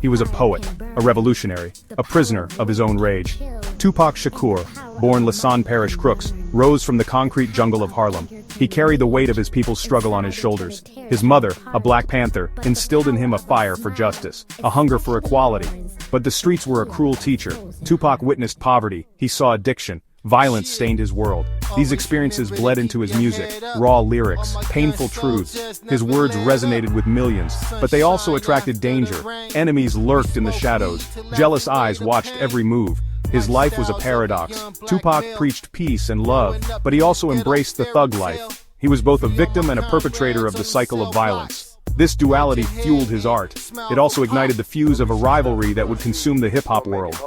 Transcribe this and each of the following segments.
He was a poet, a revolutionary, a prisoner of his own rage. Tupac Shakur, born Lasan Parish Crooks, rose from the concrete jungle of Harlem. He carried the weight of his people's struggle on his shoulders. His mother, a Black Panther, instilled in him a fire for justice, a hunger for equality. But the streets were a cruel teacher. Tupac witnessed poverty, he saw addiction. Violence stained his world. These experiences bled into his music, raw lyrics, painful truths. His words resonated with millions, but they also attracted danger. Enemies lurked in the shadows. Jealous eyes watched every move. His life was a paradox. Tupac preached peace and love, but he also embraced the thug life. He was both a victim and a perpetrator of the cycle of violence. This duality fueled his art. It also ignited the fuse of a rivalry that would consume the hip-hop world.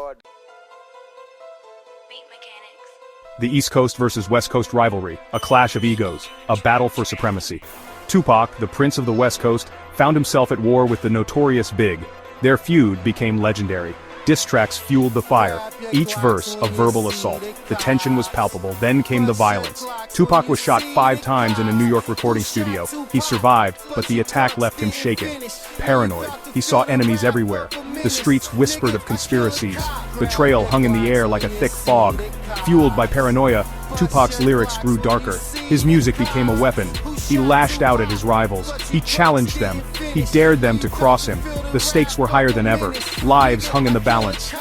The East Coast versus West Coast rivalry, a clash of egos, a battle for supremacy. Tupac, the Prince of the West Coast, found himself at war with the notorious Big. Their feud became legendary. Diss tracks fueled the fire, each verse a verbal assault. The tension was palpable, then came the violence. Tupac was shot 5 times in a New York recording studio. He survived, but the attack left him shaken. Paranoid, he saw enemies everywhere. The streets whispered of conspiracies. Betrayal hung in the air like a thick fog. Fueled by paranoia, Tupac's lyrics grew darker. His music became a weapon. He lashed out at his rivals. He challenged them. He dared them to cross him. The stakes were higher than ever. Lives hung in the balance.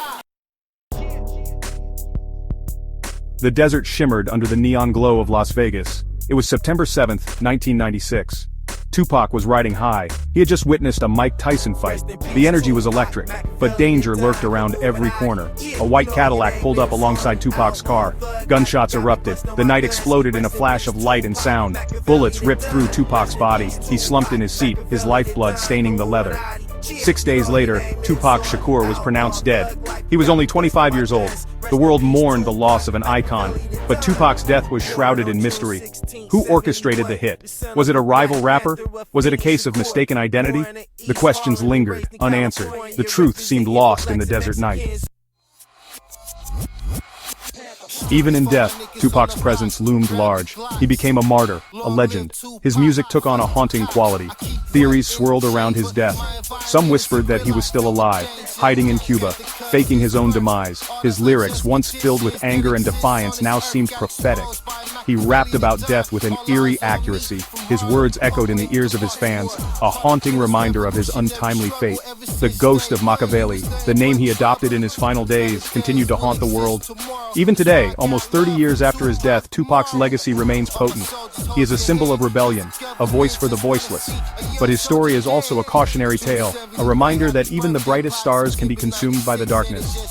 The desert shimmered under the neon glow of Las Vegas. It was September 7, 1996. Tupac was riding high. He had just witnessed a Mike Tyson fight. The energy was electric, but danger lurked around every corner. A white Cadillac pulled up alongside Tupac's car. Gunshots erupted. The night exploded in a flash of light and sound. Bullets ripped through Tupac's body. He slumped in his seat, his lifeblood staining the leather. 6 days later, Tupac Shakur was pronounced dead. He was only 25 years old. The world mourned the loss of an icon, but Tupac's death was shrouded in mystery. Who orchestrated the hit? Was it a rival rapper? Was it a case of mistaken identity? The questions lingered, unanswered. The truth seemed lost in the desert night. Even in death, Tupac's presence loomed large. He became a martyr, a legend. His music took on a haunting quality. Theories swirled around his death. Some whispered that he was still alive, hiding in Cuba, faking his own demise. His lyrics, once filled with anger and defiance, now seemed prophetic. He rapped about death with an eerie accuracy. His words echoed in the ears of his fans, a haunting reminder of his untimely fate. The Ghost of Makaveli, the name he adopted in his final days, continued to haunt the world. Even today, almost 30 years after his death, Tupac's legacy remains potent. He is a symbol of rebellion, a voice for the voiceless. But his story is also a cautionary tale, a reminder that even the brightest stars can be consumed by the darkness.